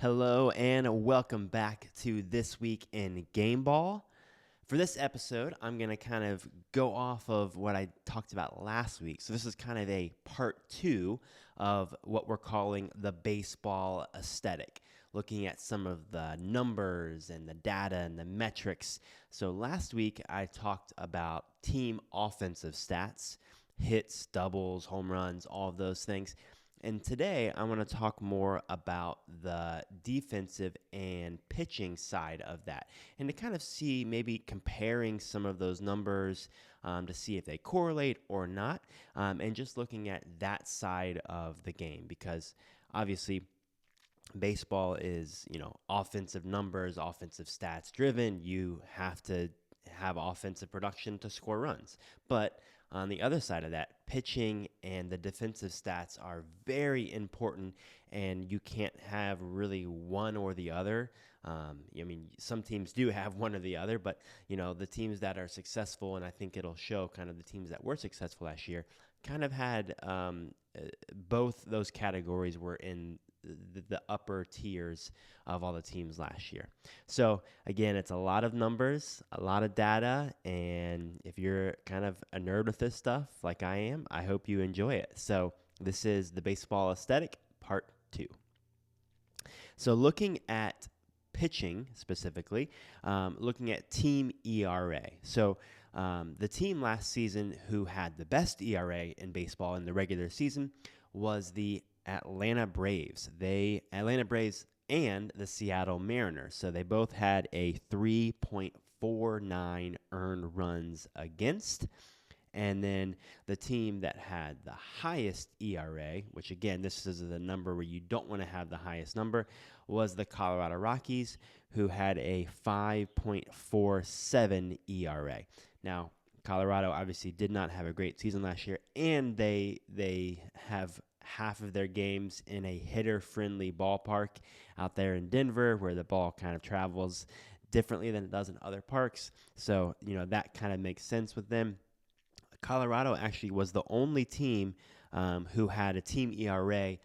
Hello and welcome back to This Week in Game Ball. For this episode, I'm going to kind of go off of what I talked about last week. So this is kind of a part two of what we're calling the baseball aesthetic, looking at some of the numbers and the data and the metrics. So last week, I talked about team offensive stats, hits, doubles, home runs, all of those things. And today, I want to talk more about the defensive and pitching side of that, and to kind of see maybe comparing some of those numbers to see if they correlate or not, and just looking at that side of the game because obviously baseball is, offensive numbers, offensive stats driven. You have to have offensive production to score runs. But on the other side of that, pitching and the defensive stats are very important, and you can't have really one or the other. Some teams do have one or the other, but, the teams that are successful, and I think it'll show kind of the teams that were successful last year, kind of had both those categories were in the upper tiers of all the teams last year. So again, it's a lot of numbers, a lot of data, and if you're kind of a nerd with this stuff like I am, I hope you enjoy it. So this is the baseball aesthetic part 2. So looking at pitching specifically, looking at team ERA. So the team last season who had the best ERA in baseball in the regular season was the Atlanta Braves. Atlanta Braves and the Seattle Mariners. So they both had a 3.49 earned runs against. And then the team that had the highest ERA, which again, this is the number where you don't want to have the highest number, was the Colorado Rockies, who had a 5.47 ERA. Now, Colorado obviously did not have a great season last year, and they have half of their games in a hitter-friendly ballpark out there in Denver, where the ball kind of travels differently than it does in other parks. So, that kind of makes sense with them. Colorado actually was the only team who had a team ERA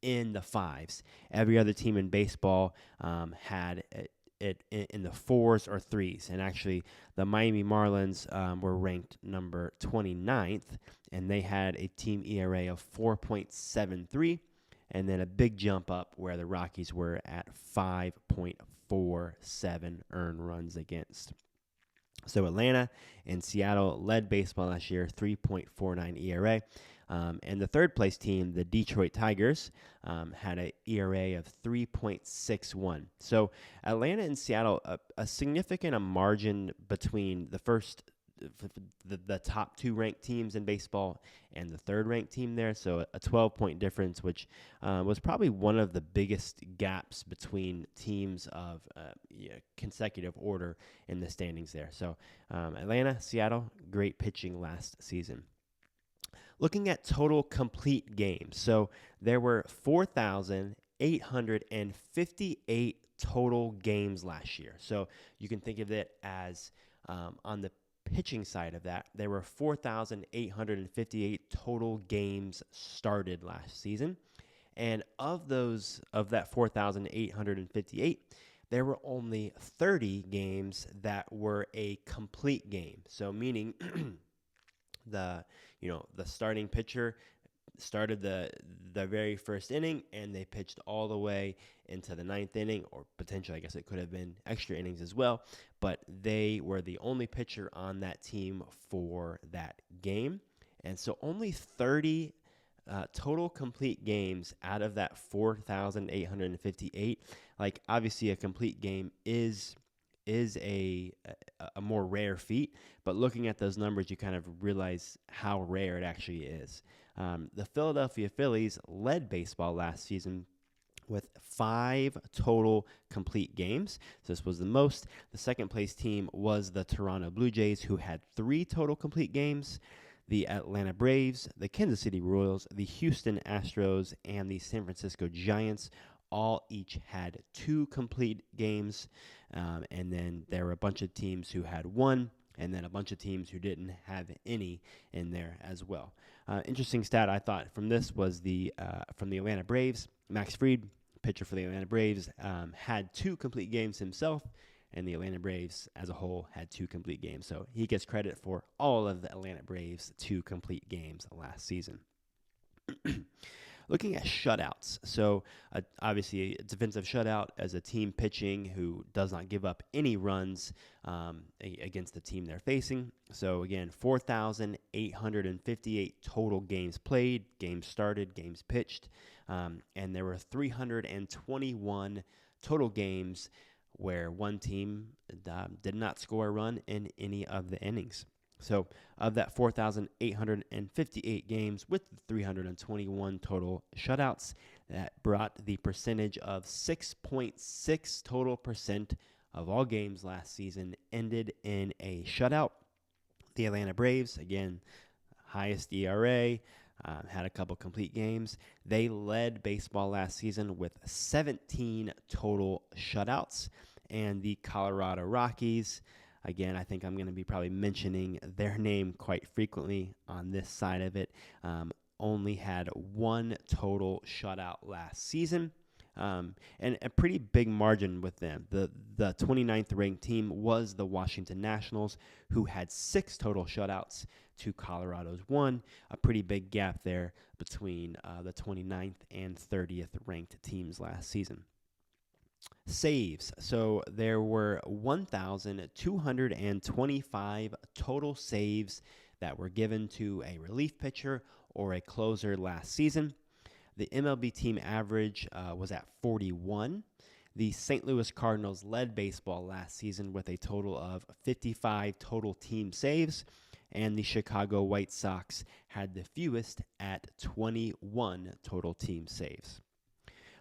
in the fives. Every other team in baseball had it in the fours or threes. And actually, the Miami Marlins were ranked number 29th, and they had a team ERA of 4.73, and then a big jump up where the Rockies were at 5.47 earned runs against. So Atlanta and Seattle led baseball last year, 3.49 ERA. And the third place team, the Detroit Tigers, had an ERA of 3.61. So Atlanta and Seattle, a significant margin between the top two ranked teams in baseball and the third ranked team there. So a 12-point difference, which was probably one of the biggest gaps between teams of consecutive order in the standings there. So Atlanta, Seattle, great pitching last season. Looking at total complete games. So there were 4,858 total games last year. So you can think of it as on the pitching side of that, there were 4,858 total games started last season. And of that 4,858, there were only 30 games that were a complete game. So meaning the starting pitcher started the very first inning, and they pitched all the way into the ninth inning, or potentially, I guess it could have been extra innings as well, but they were the only pitcher on that team for that game. And so only 30 total complete games out of that 4,858. Like, obviously, a complete game is a more rare feat, but looking at those numbers, you kind of realize how rare it actually is. The Philadelphia Phillies led baseball last season with 5 total complete games. So this was the most. The second place team was the Toronto Blue Jays, who had 3 total complete games. The Atlanta Braves, the Kansas City Royals, the Houston Astros, and the San Francisco Giants all each had 2 complete games. And then there were a bunch of teams who had 1, and then a bunch of teams who didn't have any in there as well. Interesting stat I thought from this was from the Atlanta Braves, Max Fried pitcher for the Atlanta Braves, had 2 complete games himself, and the Atlanta Braves as a whole had 2 complete games. So he gets credit for all of the Atlanta Braves' 2 complete games last season. Looking at shutouts. So obviously a defensive shutout as a team pitching who does not give up any runs against the team they're facing. So again, 4,858 total games played, games started, games pitched. And there were 321 total games where one team did not score a run in any of the innings. So of that 4,858 games with 321 total shutouts, that brought the percentage of 6.6 total percent of all games last season ended in a shutout. The Atlanta Braves, again, highest ERA, had a couple complete games. They led baseball last season with 17 total shutouts. And the Colorado Rockies, again, I think I'm going to be probably mentioning their name quite frequently on this side of it, only had 1 total shutout last season. And a pretty big margin with them. The 29th ranked team was the Washington Nationals, who had 6 total shutouts to Colorado's 1. A pretty big gap there between the 29th and 30th ranked teams last season. Saves. So there were 1,225 total saves that were given to a relief pitcher or a closer last season. The MLB team average was at 41. The St. Louis Cardinals led baseball last season with a total of 55 total team saves, and the Chicago White Sox had the fewest at 21 total team saves.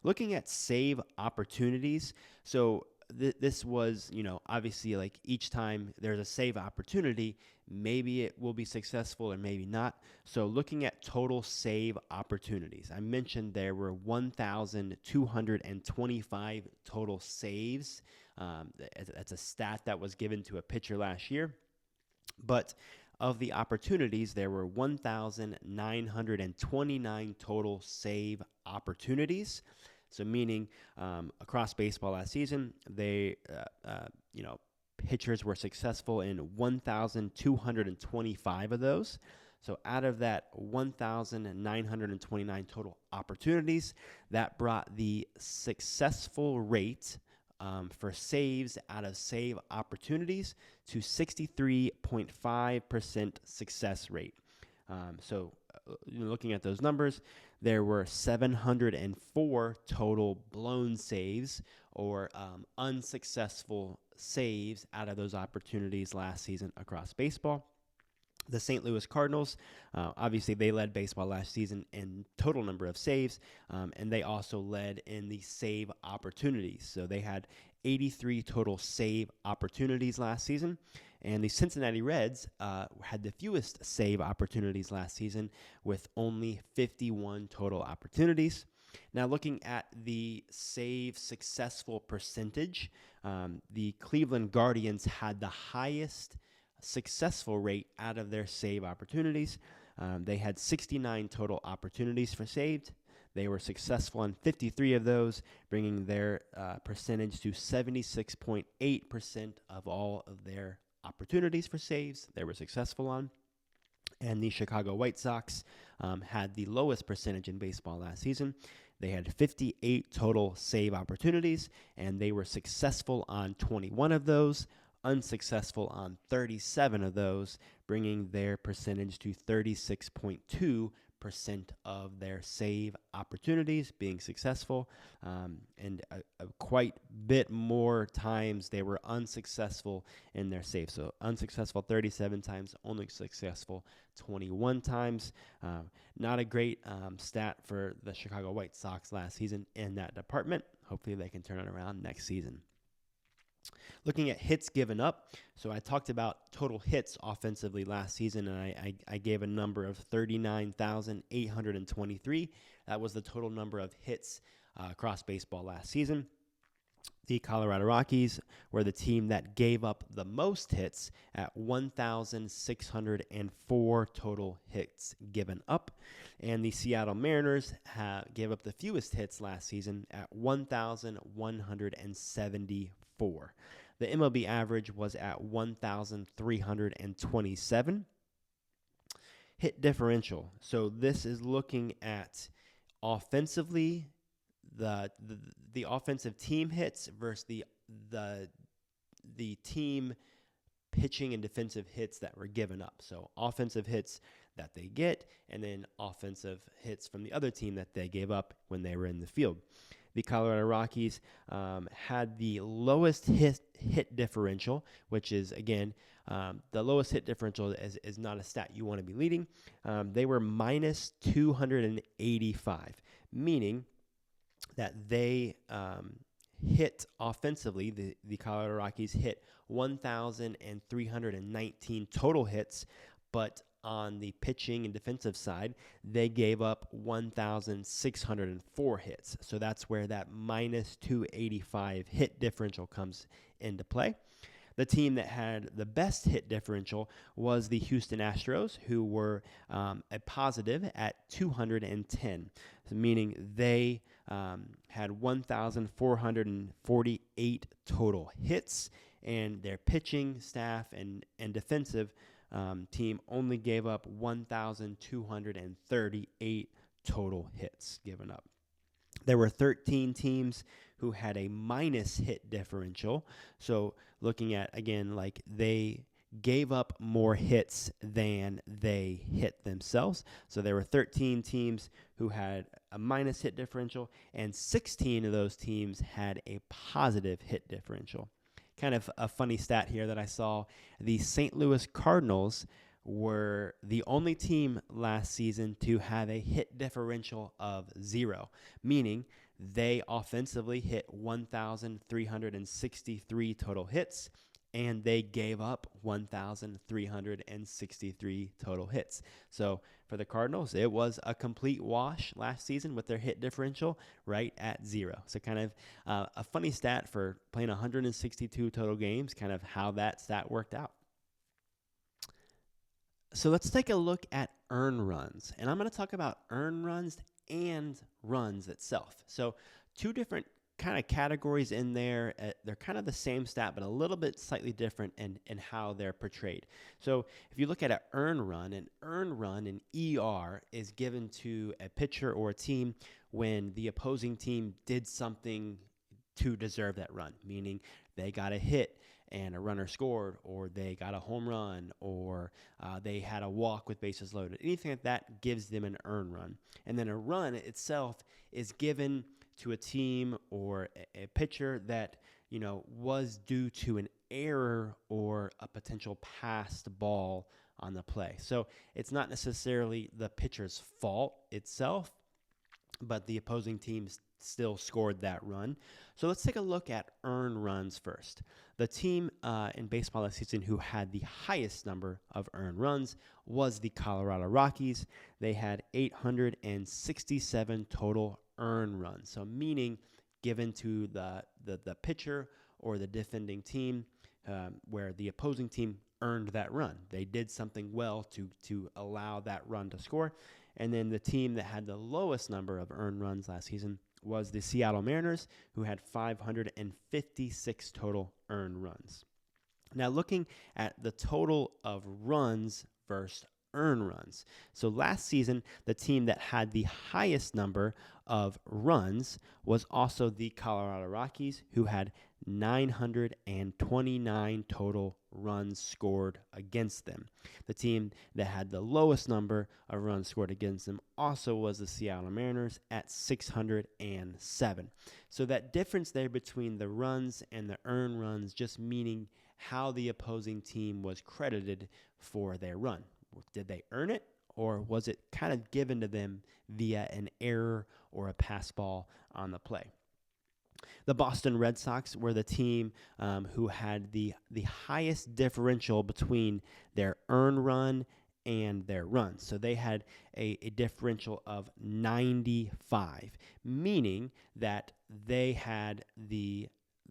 Looking at save opportunities, so this was, obviously like each time there's a save opportunity, maybe it will be successful or maybe not. So looking at total save opportunities, I mentioned there were 1,225 total saves. That's a stat that was given to a pitcher last year. But of the opportunities, there were 1,929 total save opportunities. So meaning across baseball last season, pitchers were successful in 1,225 of those. So out of that 1,929 total opportunities, that brought the successful rate for saves out of save opportunities to 63.5% success rate. Looking at those numbers, there were 704 total blown saves or unsuccessful saves out of those opportunities last season across baseball. The St. Louis Cardinals, obviously they led baseball last season in total number of saves, and they also led in the save opportunities. So they had 83 total save opportunities last season, and the Cincinnati Reds had the fewest save opportunities last season with only 51 total opportunities. Now, looking at the save successful percentage, the Cleveland Guardians had the highest successful rate out of their save opportunities. They had 69 total opportunities for saved. They were successful on 53 of those, bringing their percentage to 76.8% of all of their opportunities for saves they were successful on. And the Chicago White Sox had the lowest percentage in baseball last season. They had 58 total save opportunities, and they were successful on 21 of those, unsuccessful on 37 of those, bringing their percentage to 36.2% of their save opportunities being successful, and a quite bit more times they were unsuccessful in their save. So unsuccessful 37 times, only successful 21 times. Not a great stat for the Chicago White Sox last season in that department. Hopefully they can turn it around next season. Looking at hits given up, so I talked about total hits offensively last season, and I gave a number of 39,823. That was the total number of hits across baseball last season. The Colorado Rockies were the team that gave up the most hits at 1,604 total hits given up. And the Seattle Mariners gave up the fewest hits last season at 1,174. The MLB average was at 1,327. Hit differential. So this is looking at offensively, the offensive team hits versus the team pitching and defensive hits that were given up. So offensive hits that they get, and then offensive hits from the other team that they gave up when they were in the field. The Colorado Rockies had the lowest hit differential, which is, again, the lowest hit differential is not a stat you want to be leading. They were minus 285, meaning that they hit offensively. The Colorado Rockies hit 1,319 total hits, but on the pitching and defensive side, they gave up 1,604 hits. So that's where that minus 285 hit differential comes into play. The team that had the best hit differential was the Houston Astros, who were a positive at 210, meaning they had 1,448 total hits, and their pitching staff and defensive team only gave up 1,238 total hits given up. There were 13 teams who had a minus hit differential. So looking at, again, like they gave up more hits than they hit themselves. So there were 13 teams who had a minus hit differential, and 16 of those teams had a positive hit differential. Kind of a funny stat here that I saw, the St. Louis Cardinals were the only team last season to have a hit differential of 0, meaning they offensively hit 1,363 total hits, and they gave up 1,363 total hits. So for the Cardinals, it was a complete wash last season with their hit differential right at 0. So kind of a funny stat for playing 162 total games, kind of how that stat worked out. So let's take a look at earned runs. And I'm going to talk about earned runs and runs itself. So two different kind of categories in there. They're kind of the same stat, but a little bit slightly different in how they're portrayed. So if you look at an earned run, an ER is given to a pitcher or a team when the opposing team did something to deserve that run, meaning they got a hit and a runner scored, or they got a home run, or they had a walk with bases loaded. Anything like that gives them an earned run. And then a run itself is given to a team or a pitcher that, was due to an error or a potential passed ball on the play. So it's not necessarily the pitcher's fault itself, but the opposing team still scored that run. So let's take a look at earned runs first. The team in baseball this season who had the highest number of earned runs was the Colorado Rockies. They had 867 total earned runs. So meaning given to the pitcher or the defending team where the opposing team earned that run. They did something well to allow that run to score. And then the team that had the lowest number of earned runs last season was the Seattle Mariners, who had 556 total earned runs. Now, looking at the total of runs versus earned runs. So last season, the team that had the highest number of runs was also the Colorado Rockies, who had 929 total runs scored against them. The team that had the lowest number of runs scored against them also was the Seattle Mariners at 607. So that difference there between the runs and the earned runs just meaning how the opposing team was credited for their run. Did they earn it, or was it kind of given to them via an error or a pass ball on the play? The Boston Red Sox were the team who had the highest differential between their earned run and their runs. So they had a differential of 95, meaning that they had the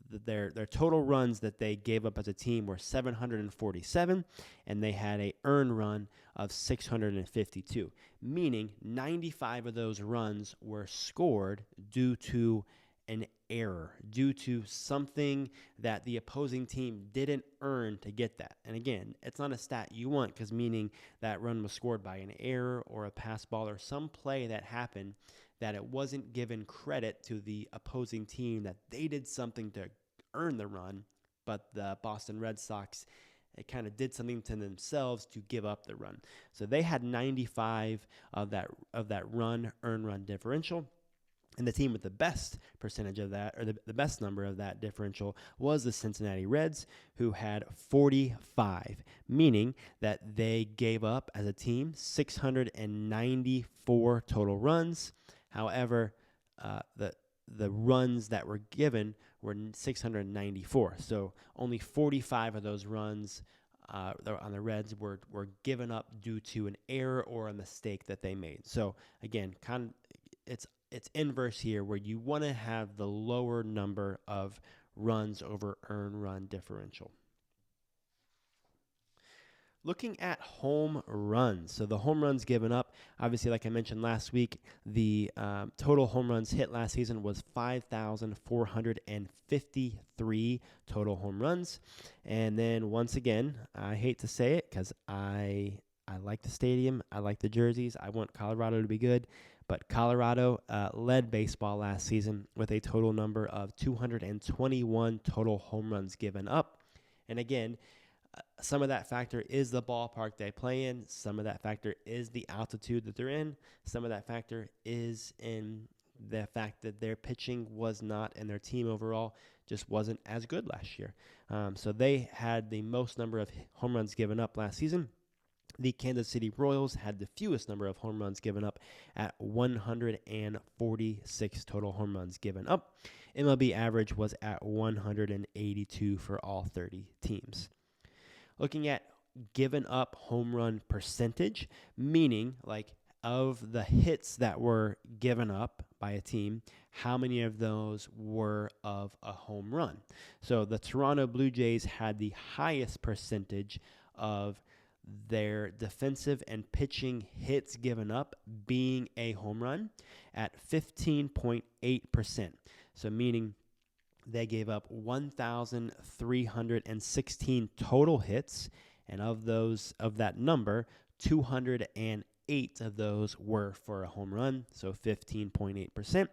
their total runs that they gave up as a team were 747, and they had a earned run of 652, meaning 95 of those runs were scored due to an error, due to something that the opposing team didn't earn to get that. And again, it's not a stat you want, because meaning that run was scored by an error or a pass ball or some play that happened that it wasn't given credit to the opposing team that they did something to earn the run, but the Boston Red Sox, it kind of did something to themselves to give up the run. So they had 95 of that earned run differential. And the team with the best percentage of that, or the best number of that differential, was the Cincinnati Reds, who had 45, meaning that they gave up as a team 694 total runs. However, the runs that were given were 694. So only 45 of those runs on the Reds were given up due to an error or a mistake that they made. So again, it's inverse here, where you want to have the lower number of runs over earned run differential. Looking at home runs, so the home runs given up, obviously, like I mentioned last week, the total home runs hit last season was 5,453 total home runs. And then once again, I hate to say it because I like the stadium, I like the jerseys, I want Colorado to be good. But Colorado led baseball last season with a total number of 221 total home runs given up. And again, some of that factor is the ballpark they play in. Some of that factor is the altitude that they're in. Some of that factor is in the fact that their pitching was not, and their team overall just wasn't as good last year. So they had the most number of home runs given up last season. The Kansas City Royals had the fewest number of home runs given up at 146 total home runs given up. MLB average was at 182 for all 30 teams. Looking at given up home run percentage, meaning like of the hits that were given up by a team, how many of those were of a home run? So the Toronto Blue Jays had the highest percentage of their defensive and pitching hits given up being a home run at 15.8%. So meaning they gave up 1,316 total hits, and of that number, 208 of those were for a home run, so 15.8%.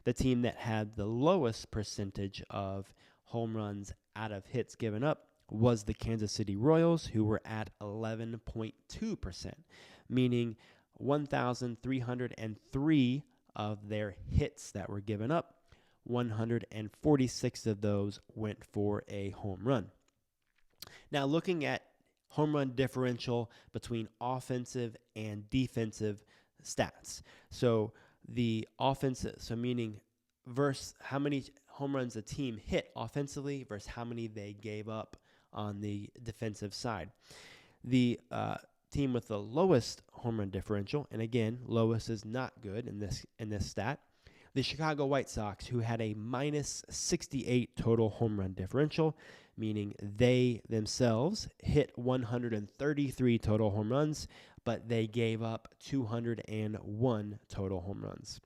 The team that had the lowest percentage of home runs out of hits given up was the Kansas City Royals, who were at 11.2%, meaning 1,303 of their hits that were given up, 146 of those went for a home run. Now, looking at home run differential between offensive and defensive stats. So the offensive, so meaning versus how many home runs a team hit offensively versus how many they gave up on the defensive side. The team with the lowest home run differential, and again, lowest is not good in this stat, the Chicago White Sox, who had a minus 68 total home run differential, meaning they themselves hit 133 total home runs, but they gave up 201 total home runs.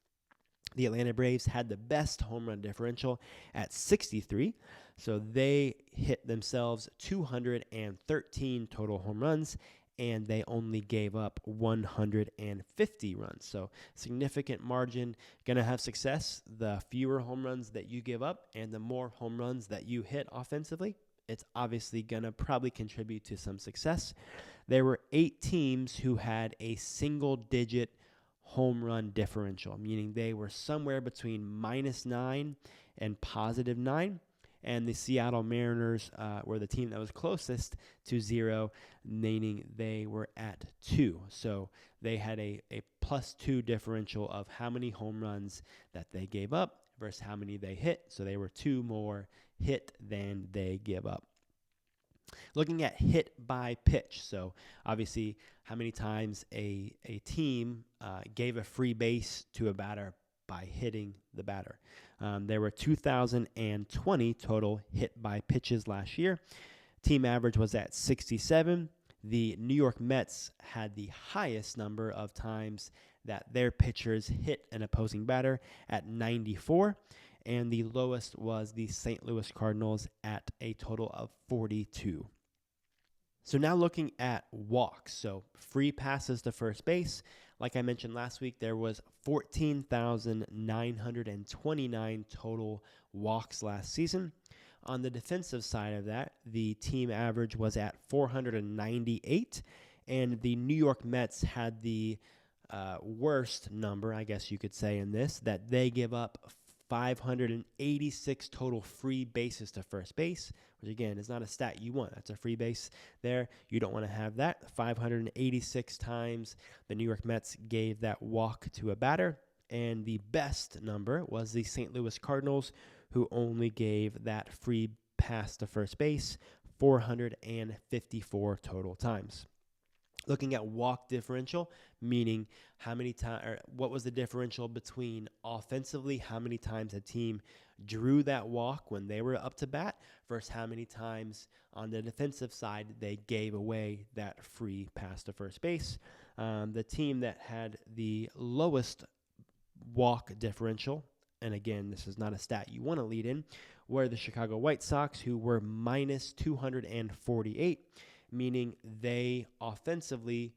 The Atlanta Braves had the best home run differential at 63, so they hit themselves 213 total home runs, and they only gave up 150 runs. So significant margin. Going to have success. The fewer home runs that you give up and the more home runs that you hit offensively, it's obviously going to probably contribute to some success. There were 8 teams who had a single-digit home run differential, meaning they were somewhere between -9 and +9. And the Seattle Mariners were the team that was closest to 0, meaning they were at 2. So they had a +2 differential of how many home runs that they gave up versus how many they hit. So they were 2 more hit than they give up. Looking at hit by pitch, so obviously how many times a team gave a free base to a batter by hitting the batter. There were 2,020 total hit by pitches last year. Team average was at 67. The New York Mets had the highest number of times that their pitchers hit an opposing batter at 94, and the lowest was the St. Louis Cardinals at a total of 42. So now looking at walks, so free passes to first base. Like I mentioned last week, there was 14,929 total walks last season. On the defensive side of that, the team average was at 498, and the New York Mets had the worst number, I guess you could say, in this, that they give up 586 total free bases to first base, which again is not a stat you want. That's a free base there. You don't want to have that. 586 times the New York Mets gave that walk to a batter, and the best number was the St. Louis Cardinals, who only gave that free pass to first base 454 total times. Looking at walk differential, meaning how many times, or what was the differential between offensively, how many times a team drew that walk when they were up to bat versus how many times on the defensive side they gave away that free pass to first base. The team that had the lowest walk differential, and again, this is not a stat you want to lead in, were the Chicago White Sox, who were minus 248, meaning they offensively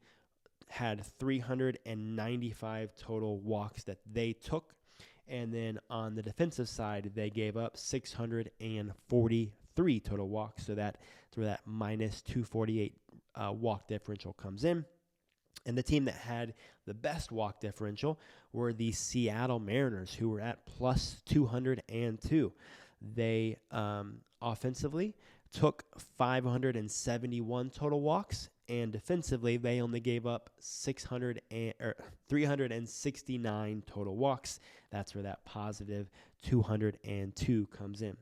had 395 total walks that they took. And then on the defensive side, they gave up 643 total walks. So that's where that minus 248 walk differential comes in. And the team that had the best walk differential were the Seattle Mariners, who were at plus 202. They offensively took 571 total walks, and defensively they only gave up 369 total walks. That's where that positive 202 comes in.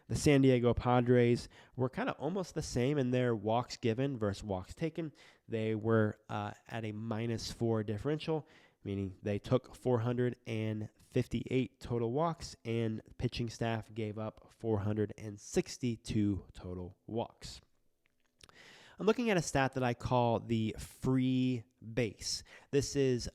The San Diego Padres were kind of almost the same in their walks given versus walks taken. They were at a -4 differential, meaning they took 458 total walks, and pitching staff gave up 462 total walks. I'm looking at a stat that I call the free base. This is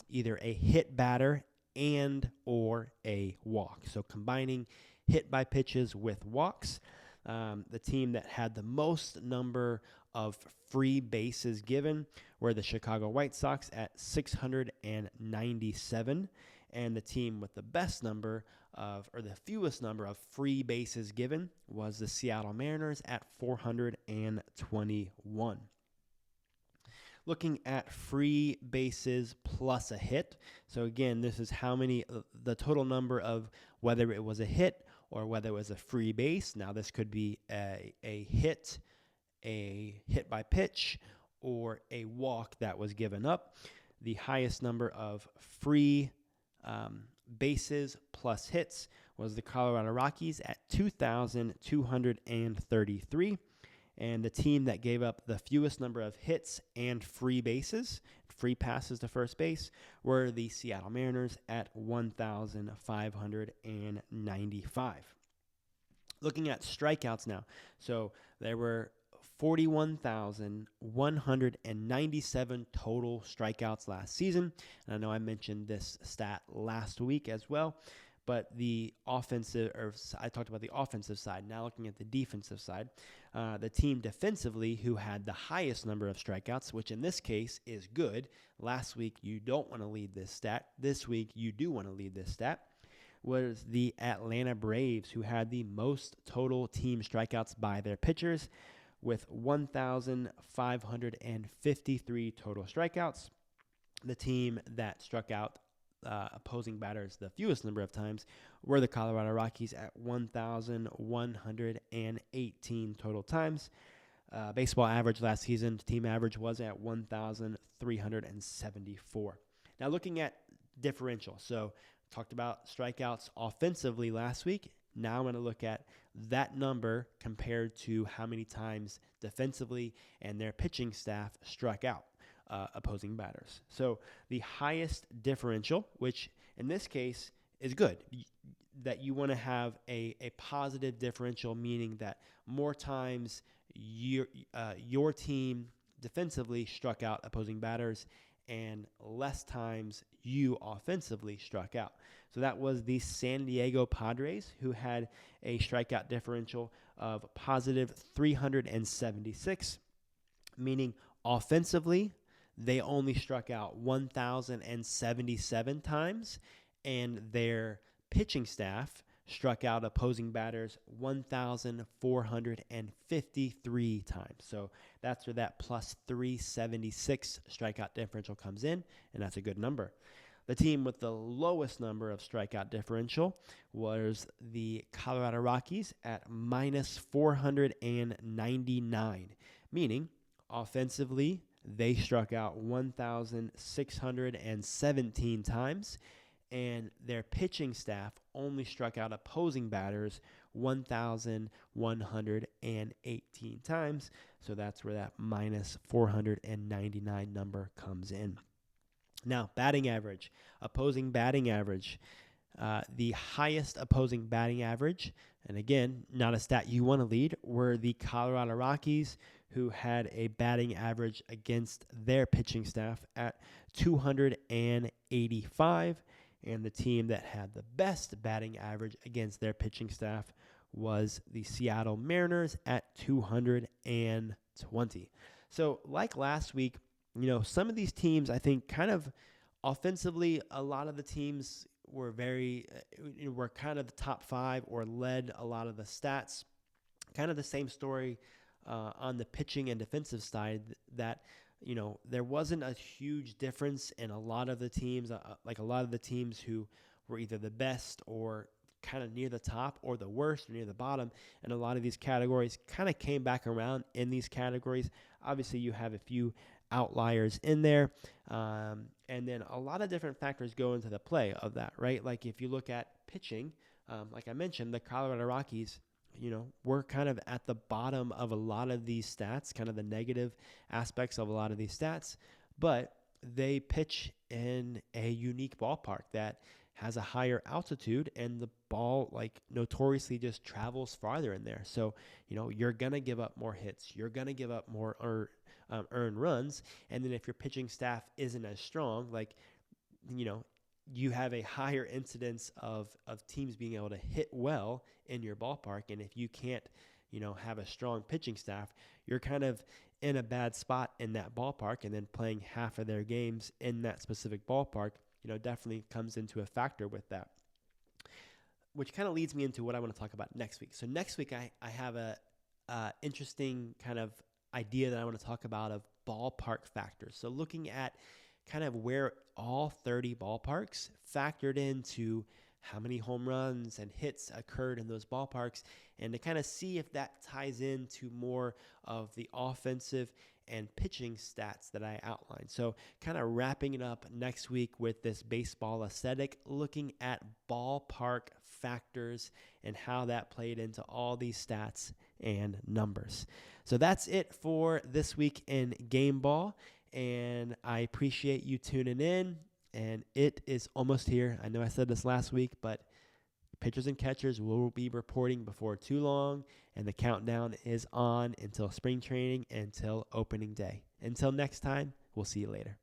either a hit batter and or a walk. So combining hit by pitches with walks. The team that had the most number of free bases given were the Chicago White Sox at 697, and the team with the best number of, or the fewest number of free bases given was the Seattle Mariners at 421. Looking at free bases plus a hit. So again, this is how many, the total number of whether it was a hit or whether it was a free base. Now this could be a hit by pitch, or a walk that was given up. The highest number of free bases plus hits was the Colorado Rockies at 2,233. And the team that gave up the fewest number of hits and free bases, free passes to first base, were the Seattle Mariners at 1,595. Looking at strikeouts now. So there were 41,197 total strikeouts last season. And I know I mentioned this stat last week as well. But the offensive, or I talked about the offensive side. Now looking at the defensive side, the team defensively who had the highest number of strikeouts, which in this case is good. Last week you don't want to lead this stat. This week you do want to lead this stat. Was the Atlanta Braves, who had the most total team strikeouts by their pitchers, with 1,553 total strikeouts. The team that struck out opposing batters the fewest number of times were the Colorado Rockies at 1,118 total times. Baseball average last season, team average was at 1,374. Now looking at differential. So talked about strikeouts offensively last week. Now I'm going to look at that number compared to how many times defensively and their pitching staff struck out opposing batters. So the highest differential, which in this case is good. That you want to have a positive differential, meaning that more times your team defensively struck out opposing batters and less times you offensively struck out. So that was the San Diego Padres, who had a strikeout differential of positive 376, meaning offensively they only struck out 1,077 times, and their pitching staff struck out opposing batters 1,453 times. So that's where that plus 376 strikeout differential comes in, and that's a good number. The team with the lowest number of strikeout differential was the Colorado Rockies at minus 499, meaning offensively they struck out 1,617 times, and their pitching staff only struck out opposing batters 1,118 times. So that's where that minus 499 number comes in. Now, batting average, opposing batting average. The highest opposing batting average, and again, not a stat you want to lead, were the Colorado Rockies, who had a batting average against their pitching staff at 285. And the team that had the best batting average against their pitching staff was the Seattle Mariners at 220. So like last week, some of these teams, I think kind of offensively, a lot of the teams were were kind of the top five or led a lot of the stats. Kind of the same story on the pitching and defensive side, that there wasn't a huge difference in a lot of the teams, like a lot of the teams who were either the best or kind of near the top, or the worst or near the bottom. And a lot of these categories kind of came back around in these categories. Obviously, you have a few outliers in there. And then a lot of different factors go into the play of that, right? Like if you look at pitching, like I mentioned, the Colorado Rockies, we're kind of at the bottom of a lot of these stats, kind of the negative aspects of a lot of these stats, but they pitch in a unique ballpark that has a higher altitude, and the ball notoriously just travels farther in there. So, you're going to give up more hits. You're going to give up more earned runs. And then if your pitching staff isn't as strong, you have a higher incidence of teams being able to hit well in your ballpark. And if you can't, have a strong pitching staff, you're kind of in a bad spot in that ballpark. And then playing half of their games in that specific ballpark, definitely comes into a factor with that. Which kind of leads me into what I want to talk about next week. So next week, I have a interesting kind of idea that I want to talk about of ballpark factors. So looking at kind of where all 30 ballparks factored into how many home runs and hits occurred in those ballparks, and to kind of see if that ties into more of the offensive and pitching stats that I outlined. So kind of wrapping it up next week with this baseball aesthetic, looking at ballpark factors and how that played into all these stats and numbers. So that's it for this week in Game Ball. And I appreciate you tuning in, and it is almost here. I know I said this last week, but pitchers and catchers will be reporting before too long, and the countdown is on until spring training, until opening day. Until next time, we'll see you later.